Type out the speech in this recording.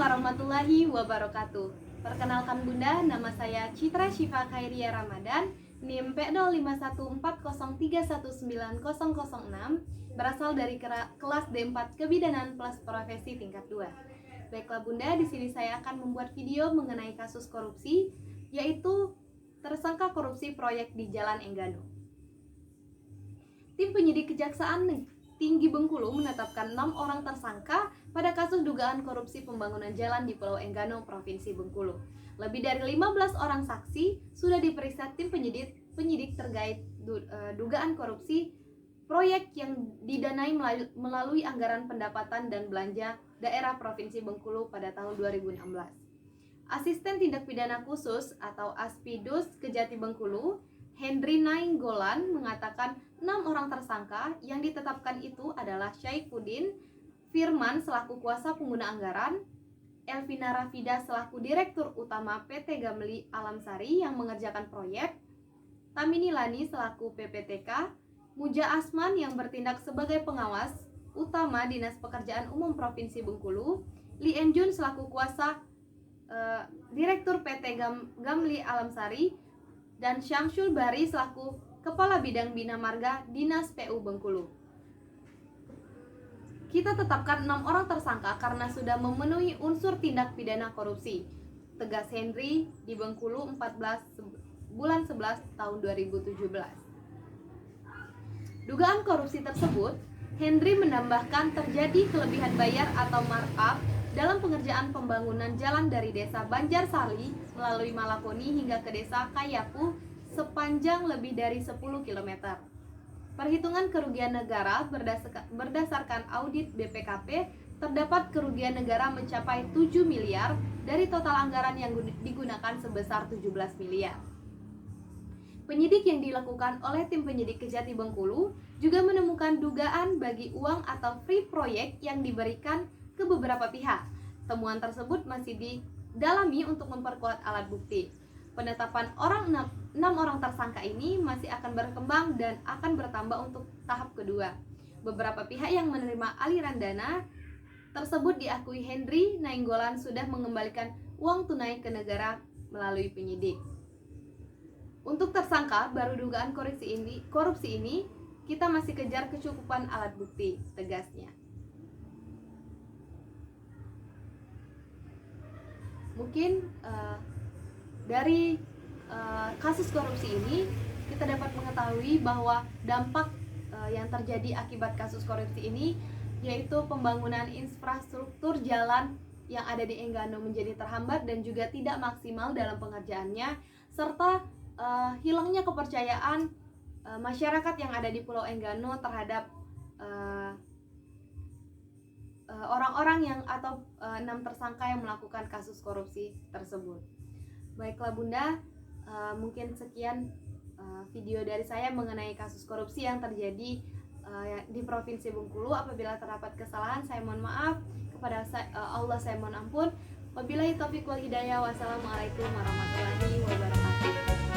warahmatullahi wabarakatuh. Perkenalkan Bunda, nama saya Citra Syifa Khairia Ramadan, NIM P051403190006, berasal dari kelas D4 Kebidanan plus Profesi tingkat 2. Baiklah Bunda, di sini saya akan membuat video mengenai kasus korupsi, yaitu tersangka korupsi proyek di Jalan Enggano. Tim penyidik Kejaksaan Tinggi Bengkulu menetapkan 6 orang tersangka pada kasus dugaan korupsi pembangunan jalan di Pulau Enggano, Provinsi Bengkulu. Lebih dari 15 orang saksi sudah diperiksa tim penyidik terkait dugaan korupsi proyek yang didanai melalui anggaran pendapatan dan belanja daerah Provinsi Bengkulu pada tahun 2016. Asisten Tindak Pidana Khusus atau Aspidus Kejati Bengkulu, Henry Nainggolan, mengatakan 6 orang tersangka yang ditetapkan itu adalah Syaifuddin Firman selaku kuasa pengguna anggaran, Elvina Rafida selaku Direktur Utama PT Gamli Alamsari yang mengerjakan proyek, Tamini Lani selaku PPTK, Muja Asman yang bertindak sebagai pengawas utama Dinas Pekerjaan Umum Provinsi Bengkulu, Li Enjun selaku kuasa Direktur PT Gamli Alamsari, dan Syamsul Bari selaku Kepala Bidang Bina Marga Dinas PU Bengkulu. Kita tetapkan 6 orang tersangka karena sudah memenuhi unsur tindak pidana korupsi, tegas Henry di Bengkulu 14 bulan 11 tahun 2017. Dugaan korupsi tersebut, Henry menambahkan terjadi kelebihan bayar atau markup dalam pengerjaan pembangunan jalan dari desa Banjarsari melalui Malakoni hingga ke desa Kayapu sepanjang lebih dari 10 km. Perhitungan kerugian negara berdasarkan audit BPKP, terdapat kerugian negara mencapai 7 miliar dari total anggaran yang digunakan sebesar 17 miliar. Penyidik yang dilakukan oleh tim penyidik Kejati Bengkulu juga menemukan dugaan bagi uang atau free proyek yang diberikan ke beberapa pihak. Temuan tersebut masih didalami untuk memperkuat alat bukti. Penetapan 6 orang tersangka ini masih akan berkembang dan akan bertambah untuk tahap kedua. Beberapa pihak yang menerima aliran dana tersebut diakui Henry Nainggolan sudah mengembalikan uang tunai ke negara melalui penyidik. Untuk tersangka baru dugaan korupsi ini kita masih kejar kecukupan alat bukti, tegasnya. Mungkin dari kasus korupsi ini kita dapat mengetahui bahwa dampak yang terjadi akibat kasus korupsi ini yaitu pembangunan infrastruktur jalan yang ada di Enggano menjadi terhambat dan juga tidak maksimal dalam pengerjaannya, serta hilangnya kepercayaan masyarakat yang ada di Pulau Enggano terhadap orang-orang yang atau 6 tersangka yang melakukan kasus korupsi tersebut. Baiklah Bunda, mungkin sekian video dari saya mengenai kasus korupsi yang terjadi di Provinsi Bengkulu. Apabila terdapat kesalahan, saya mohon maaf. Kepada Allah saya mohon ampun. Wabillahi taufiq wal hidayah. Wassalamualaikum warahmatullahi wabarakatuh.